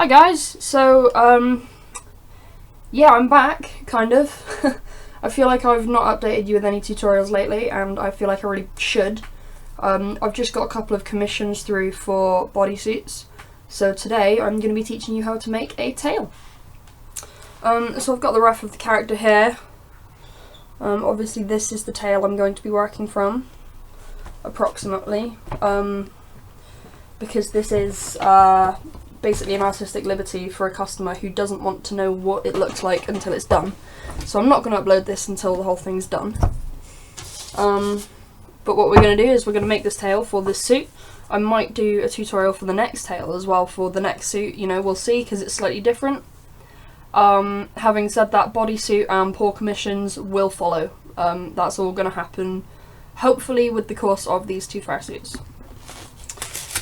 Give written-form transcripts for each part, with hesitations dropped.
Hi guys, so yeah, I'm back, kind of. I feel like I've not updated you with any tutorials lately, and I feel like I really should. I've just got a couple of commissions through for bodysuits, so today I'm going to be teaching you how to make a tail. So I've got the rough of the character here. Obviously this is the tail I'm going to be working from, approximately, because this is basically an artistic liberty for a customer who doesn't want to know what it looks like until it's done. So I'm not going to upload this until the whole thing's done. But what we're going to do is we're going to make this tail for this suit. I might do a tutorial for the next tail as well for the next suit, you know, we'll see, because it's slightly different. Having said that, bodysuit and paw commissions will follow. That's all going to happen, hopefully, with the course of these two fursuits.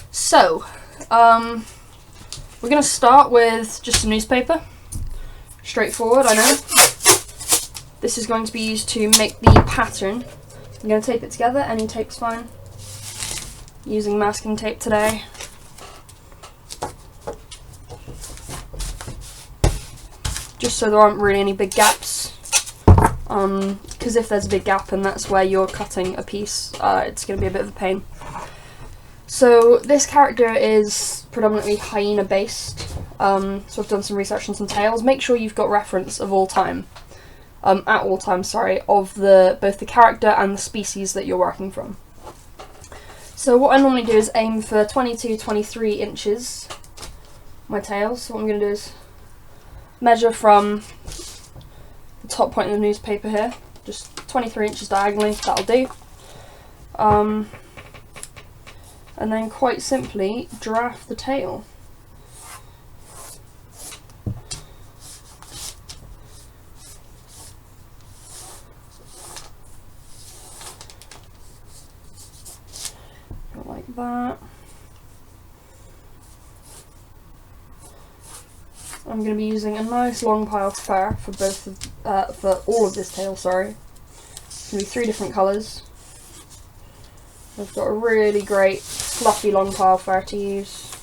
So, we're going to start with just some newspaper. Straightforward, I know. This is going to be used to make the pattern. I'm going to tape it together, any tape's fine. Using masking tape today. Just so there aren't really any big gaps. Because if there's a big gap and that's where you're cutting a piece, it's going to be a bit of a pain. So this character is predominantly hyena based, so I've done some research on some tails. Make sure you've got reference of all time, at all times, sorry, of both the character and the species that you're working from. So what I normally do is aim for 22-23 inches, my tails. So what I'm going to do is measure from the top point of the newspaper here, just 23 inches diagonally, that'll do. And then quite simply draft the tail. Like that. I'm going to be using a nice long pile of fur for for all of this tail. Sorry, it's going to be 3 different colours. I've got a really great fluffy long pile of fur to use.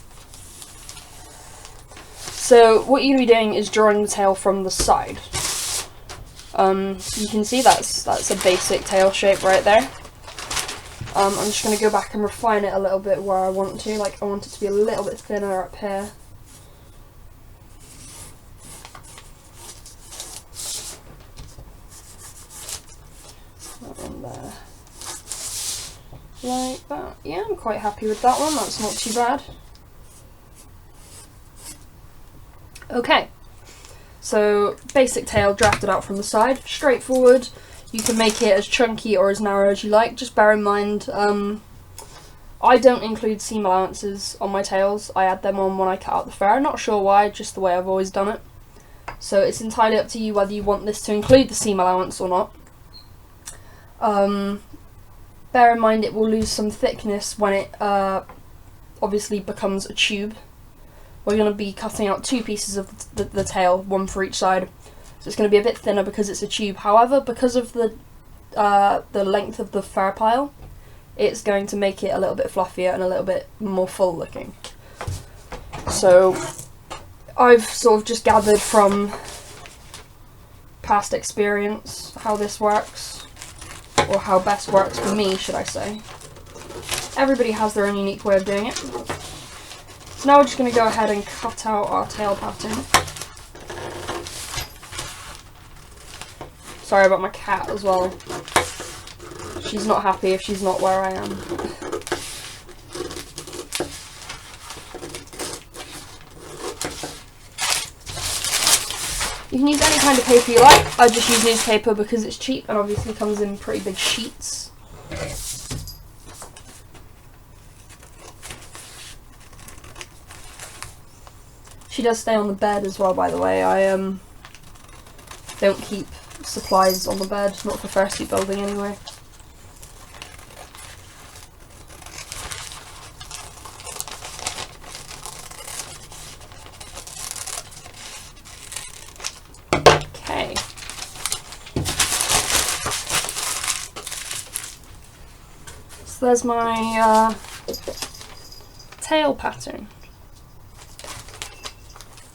So what you're going to be doing is drawing the tail from the side. You can see that's a basic tail shape right there. I'm just going to go back and refine it a little bit where I want to. Like, I want it to be a little bit thinner up here. That one there. Like that. Yeah, I'm quite happy with that one, that's not too bad. Okay, so basic tail drafted out from the side, straightforward. You can make it as chunky or as narrow as you like. Just bear in mind, I don't include seam allowances on my tails. I add them on when I cut out the fur. Not sure why, just the way I've always done it. So it's entirely up to you whether you want this to include the seam allowance or not. Bear in mind it will lose some thickness when it obviously becomes a tube. We're going to be cutting out 2 pieces of the tail, 1 for each side. So it's going to be a bit thinner because it's a tube. However, because of the length of the fur pile, it's going to make it a little bit fluffier and a little bit more full looking. So I've sort of just gathered from past experience how this works. Or how best works for me, should I say. Everybody has their own unique way of doing it. So now we're just going to go ahead and cut out our tail pattern. Sorry about my cat as well. She's not happy if she's not where I am. You can use any kind of paper you like. I just use newspaper because it's cheap and obviously comes in pretty big sheets. She does stay on the bed as well, by the way. I don't keep supplies on the bed, not for fursuit building anyway. So there's my tail pattern.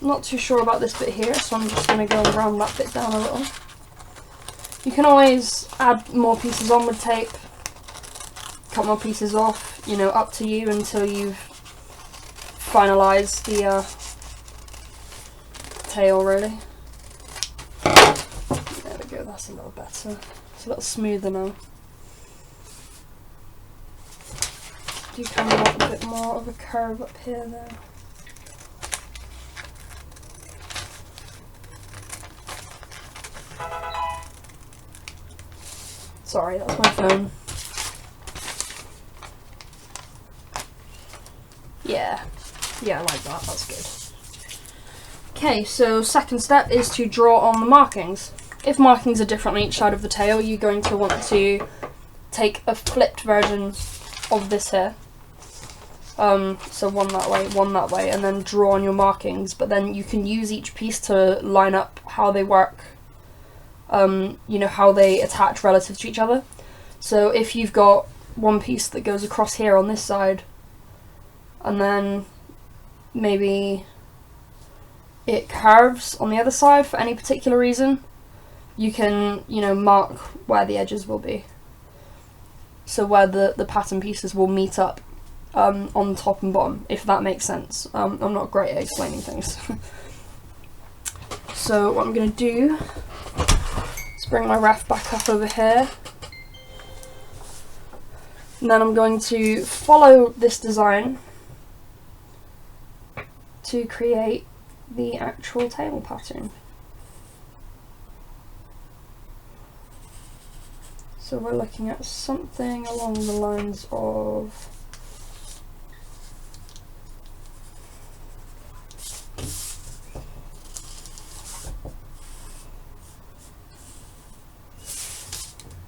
Not too sure about this bit here, so I'm just going to go and round that bit down a little. You can always add more pieces on with tape, cut more pieces off, you know, up to you until you've finalised the tail, really. There we go, that's a little better. It's a little smoother now. Do kind of want a bit more of a curve up here though. Sorry, that's my phone. Yeah, I like that, that's good. Okay, so second step is to draw on the markings. If markings are different on each side of the tail, you're going to want to take a flipped version of this here. So one that way, and then draw on your markings, but then you can use each piece to line up how they work, you know, how they attach relative to each other. So if you've got one piece that goes across here on this side, and then maybe it curves on the other side for any particular reason, you can, you know, mark where the edges will be. So where the pattern pieces will meet up on top and bottom, if that makes sense. I'm not great at explaining things. So what I'm going to do is bring my ref back up over here. And then I'm going to follow this design to create the actual tail pattern. So we're looking at something along the lines of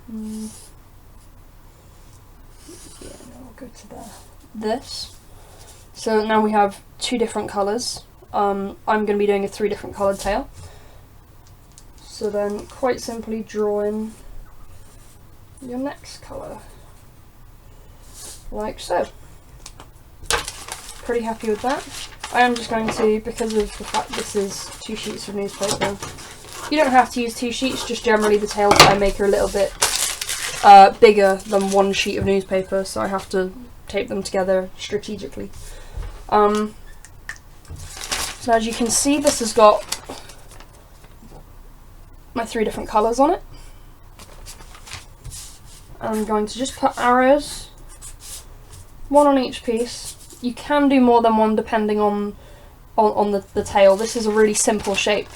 yeah, no, we'll go to there. This. So now we have two different colours. I'm going to be doing a 3 different coloured tail. So then quite simply draw in your next colour, like so. Pretty happy with that. I am just going to, because of the fact this is 2 sheets of newspaper, you don't have to use 2 sheets, just generally the tails that I make are a little bit bigger than 1 sheet of newspaper, so I have to tape them together strategically. So as you can see, this has got my 3 different colours on it. I'm going to just put arrows, 1 on each piece. You can do more than 1 depending on the tail. This is a really simple shape.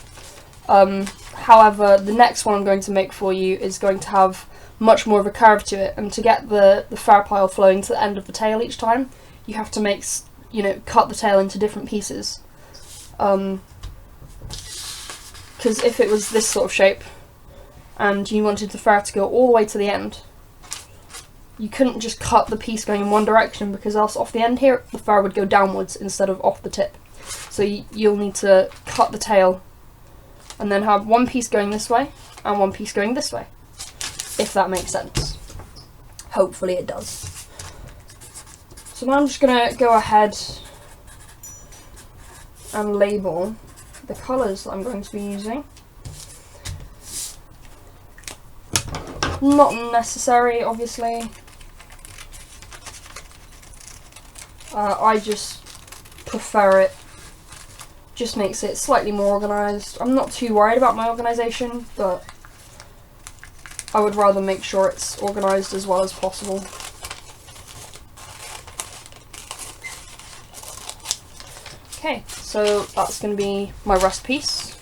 However, the next one I'm going to make for you is going to have much more of a curve to it, and to get the fur pile flowing to the end of the tail each time, you have to make, you know, cut the tail into different pieces. Because if it was this sort of shape and you wanted the fur to go all the way to the end, you couldn't just cut the piece going in one direction, because else off the end here the fur would go downwards instead of off the tip. So you'll need to cut the tail and then have 1 piece going this way and 1 piece going this way, if that makes sense. Hopefully it does. So now I'm just going to go ahead and label the colours that I'm going to be using. Not necessary, obviously. I just prefer it. Just makes it slightly more organised. I'm not too worried about my organisation, but I would rather make sure it's organised as well as possible. Okay, so that's going to be my rust piece.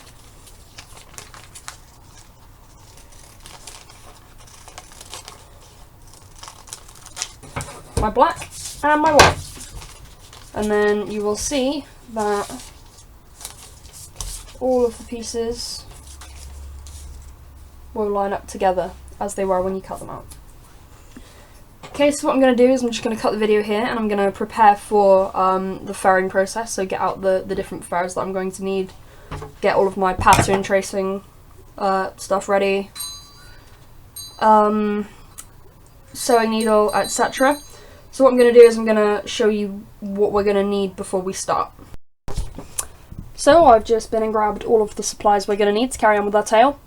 My black and my white. And then you will see that all of the pieces will line up together as they were when you cut them out. Okay, so what I'm going to do is I'm just going to cut the video here, and I'm going to prepare for the furring process, so get out the different furs that I'm going to need, get all of my pattern tracing stuff ready, sewing needle, etc. So what I'm going to do is I'm going to show you what we're going to need before we start. So I've just been and grabbed all of the supplies we're going to need to carry on with our tail.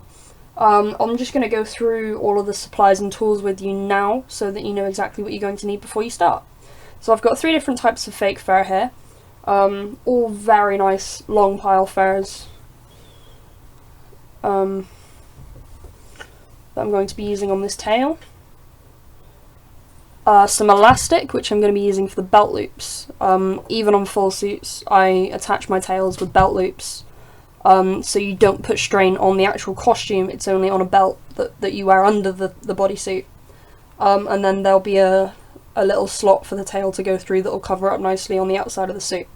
I'm just going to go through all of the supplies and tools with you now so that you know exactly what you're going to need before you start. So I've got 3 different types of fake fur here, all very nice long pile furs that I'm going to be using on this tail. Some elastic, which I'm going to be using for the belt loops. Even on Fursuits, I attach my tails with belt loops, so you don't put strain on the actual costume, it's only on a belt that you wear under the bodysuit. And then there'll be a little slot for the tail to go through that will cover up nicely on the outside of the suit.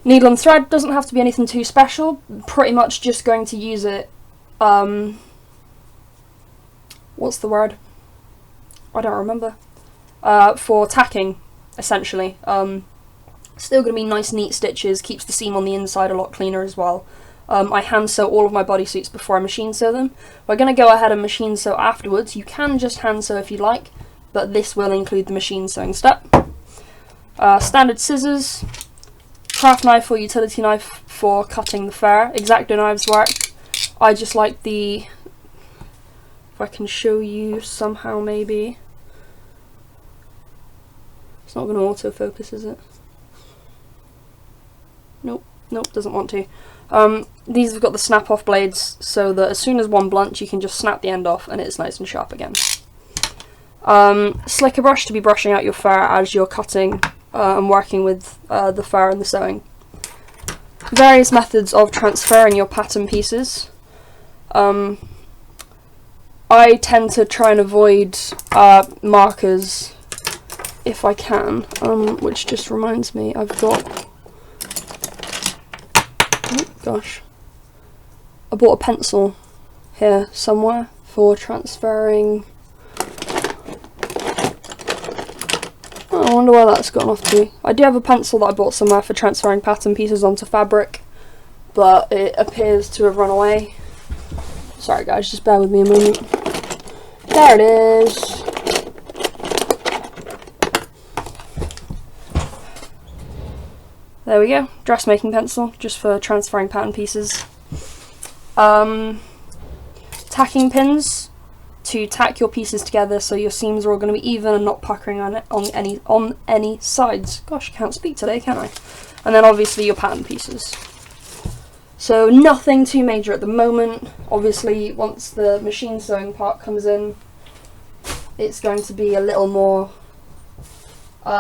Needle and thread doesn't have to be anything too special, pretty much just going to use it, what's the word? I don't remember. For tacking, essentially. Still going to be nice neat stitches, keeps the seam on the inside a lot cleaner as well. I hand sew all of my bodysuits before I machine sew them. We're going to go ahead and machine sew afterwards. You can just hand sew if you like, but this will include the machine sewing step. Standard scissors, craft knife or utility knife for cutting the fur. X-Acto knives work. I just like the... if I can show you somehow maybe. It's not going to autofocus, is it? Nope, doesn't want to. These have got the snap off blades so that as soon as one blunts you can just snap the end off and it's nice and sharp again. Slicker brush to be brushing out your fur as you're cutting and working with the fur and the sewing. Various methods of transferring your pattern pieces. I tend to try and avoid markers if I can, which just reminds me I've got... oh gosh. I bought a pencil here somewhere for transferring... oh, I wonder where that's gone off to. I do have a pencil that I bought somewhere for transferring pattern pieces onto fabric, but it appears to have run away. Sorry guys, just bear with me a moment. There it is. There we go, dressmaking pencil, just for transferring pattern pieces. Tacking pins to tack your pieces together so your seams are all going to be even and not puckering on any sides. Gosh, I can't speak today, can I? And then obviously your pattern pieces. So nothing too major at the moment. Obviously once the machine sewing part comes in, it's going to be a little more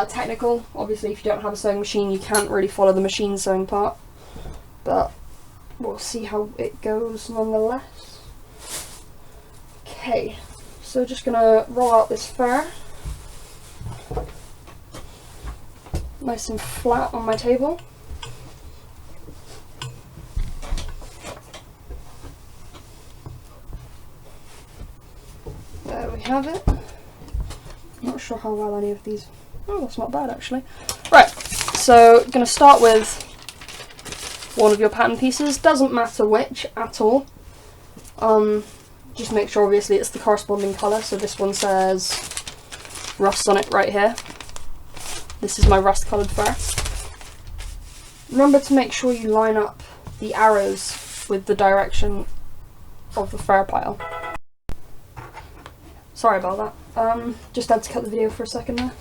technical. Obviously if you don't have a sewing machine you can't really follow the machine sewing part, but we'll see how it goes nonetheless. Okay, so just gonna roll out this fur nice and flat on my table. There we have it. Not sure how well any of these... oh, that's not bad actually. Right, so gonna start with one of your pattern pieces. Doesn't matter which at all. Just make sure obviously it's the corresponding colour. So this one says rust on it right here. This is my rust coloured fur. Remember to make sure you line up the arrows with the direction of the fur pile. Sorry about that. Just had to cut the video for a second there.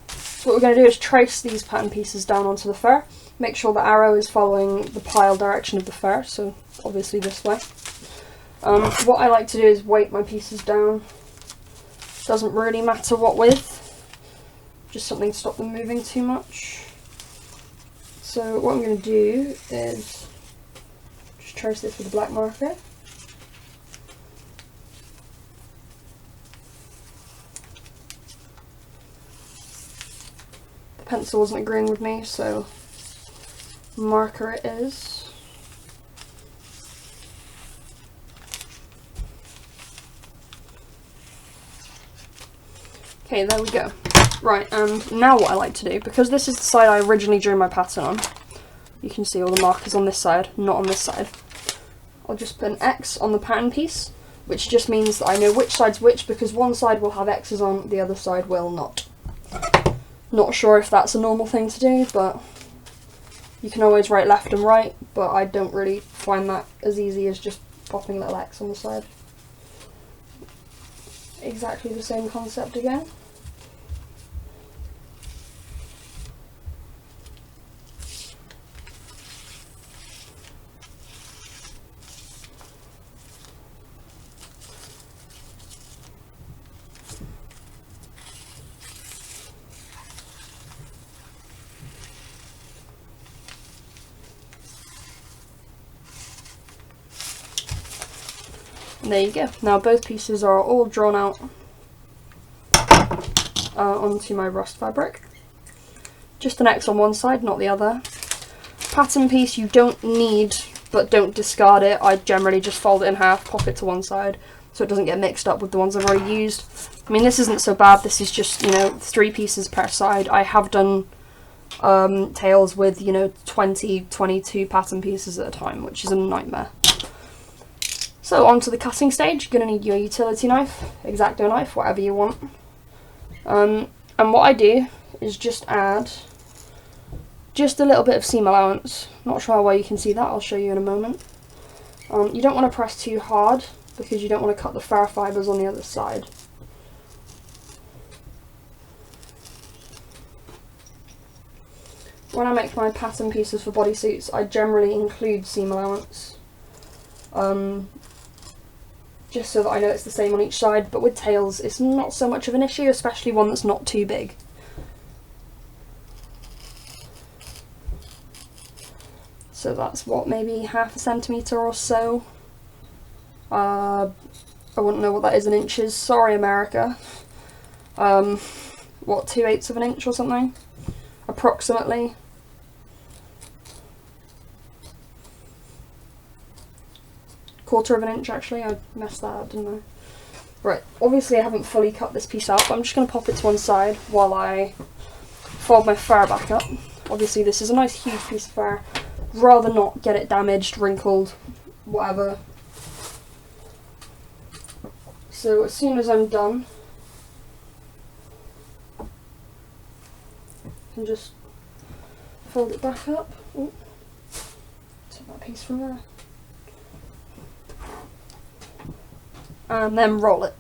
So what we're going to do is trace these pattern pieces down onto the fur. Make sure the arrow is following the pile direction of the fur, so obviously this way. What I like to do is weight my pieces down. Doesn't really matter what width, just something to stop them moving too much. So what I'm going to do is just trace this with a black marker. The pencil wasn't agreeing with me, so marker it is. Okay, there we go. Right, and now what I like to do, because this is the side I originally drew my pattern on, you can see all the markers on this side, not on this side. I'll just put an X on the pattern piece, which just means that I know which side's which, because one side will have X's on, the other side will not. Not sure if that's a normal thing to do, but You can always write left and right, but I don't really find that as easy as just popping a little X on the side. Exactly the same concept again. And there you go. Now both pieces are all drawn out onto my rust fabric. Just an X on one side, not the other. Pattern piece you don't need, but don't discard it. I generally just fold it in half, pop it to one side, so it doesn't get mixed up with the ones I've already used. I mean, this isn't so bad. This is just, you know, 3 pieces per side. I have done tails with, you know, 20, 22 pattern pieces at a time, which is a nightmare. So on to the cutting stage. You're going to need your utility knife, X-Acto knife, whatever you want. And what I do is just add just a little bit of seam allowance. Not sure how well you can see that, I'll show you in a moment. You don't want to press too hard because you don't want to cut the fur fibres on the other side. When I make my pattern pieces for bodysuits, I generally include seam allowance. Just so that I know it's the same on each side, but with tails it's not so much of an issue, especially one that's not too big. So that's what, maybe ½ centimetre or so. I wouldn't know what that is in inches, sorry America. What, 2/8 of an inch or something? Approximately. Quarter of an inch actually, I messed that up, didn't I? Right, obviously I haven't fully cut this piece out, but I'm just going to pop it to one side while I fold my fur back up. Obviously this is a nice huge piece of fur, rather not get it damaged, wrinkled, whatever. So as soon as I'm done, I can just fold it back up. Ooh, take that piece from there. And then roll it.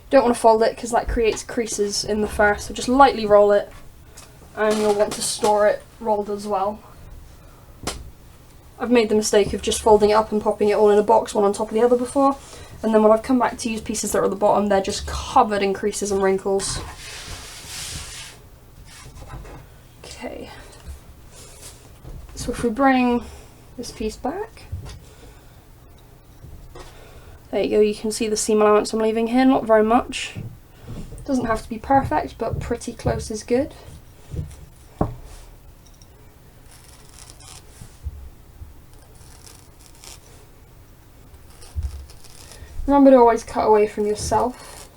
Don't want to fold it because that creates creases in the fur, so just lightly roll it, and you'll want to store it rolled as well. I've made the mistake of just folding it up and popping it all in a box, one on top of the other before, and then when I've come back to use pieces that are at the bottom, they're just covered in creases and wrinkles. Okay, so if we bring this piece back, there you go, you can see the seam allowance I'm leaving here, not very much. Doesn't have to be perfect, but pretty close is good. Remember to always cut away from yourself.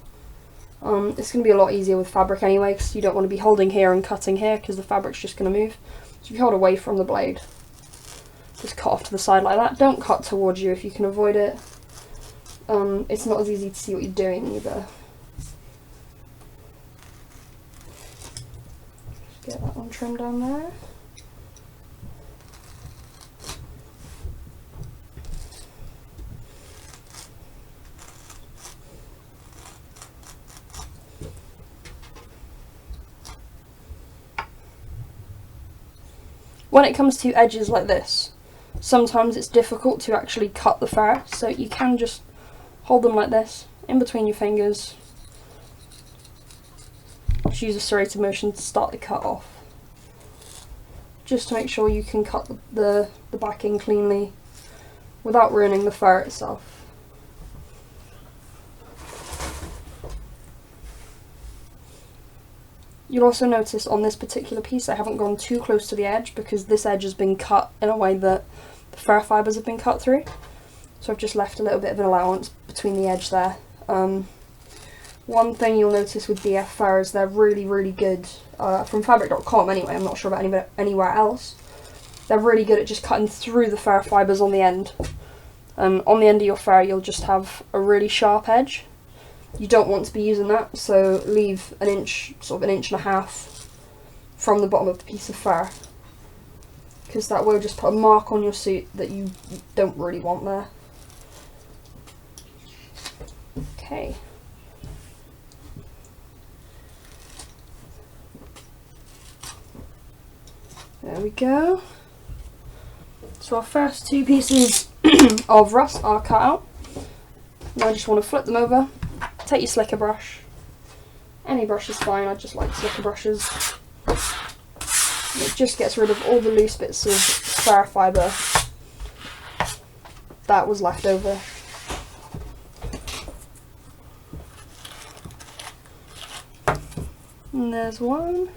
It's going to be a lot easier with fabric anyway, because you don't want to be holding here and cutting here, because the fabric's just going to move. So if you hold away from the blade, just cut off to the side like that. Don't cut towards you if you can avoid it. It's not as easy to see what you're doing either. Just get that one trimmed down there. When it comes to edges like this, sometimes it's difficult to actually cut the fur, so you can just hold them like this, in between your fingers. Just use a serrated motion to start the cut off. Just to make sure you can cut the backing cleanly without ruining the fur itself. You'll also notice on this particular piece I haven't gone too close to the edge because this edge has been cut in a way that the fur fibres have been cut through. So I've just left a little bit of an allowance between the edge there. One thing you'll notice with BF fur is they're really, really good, from fabric.com anyway, I'm not sure about anywhere else. They're really good at just cutting through the fur fibres on the end. On the end of your fur you'll just have a really sharp edge. You don't want to be using that, so leave an inch, sort of 1.5 inches from the bottom of the piece of fur. because that will just put a mark on your suit that you don't really want there. Okay. There we go. So our first two pieces of rust are cut out. Now I just want to flip them over. Take your slicker brush. Any brush is fine, I just like slicker brushes. It just gets rid of all the loose bits of clara fibre that was left over. And there's one.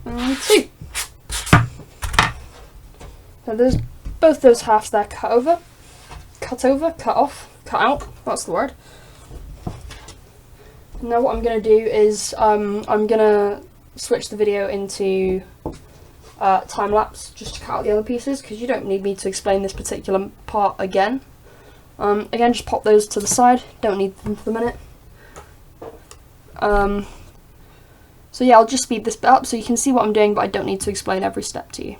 And two. So there's both those halves there cut out, that's the word. Now what I'm going to do is I'm going to switch the video into time-lapse just to cut out the other pieces, because you don't need me to explain this particular part again. Again, just pop those to the side, don't need them for the minute. So yeah, I'll just speed this bit up so you can see what I'm doing, but I don't need to explain every step to you.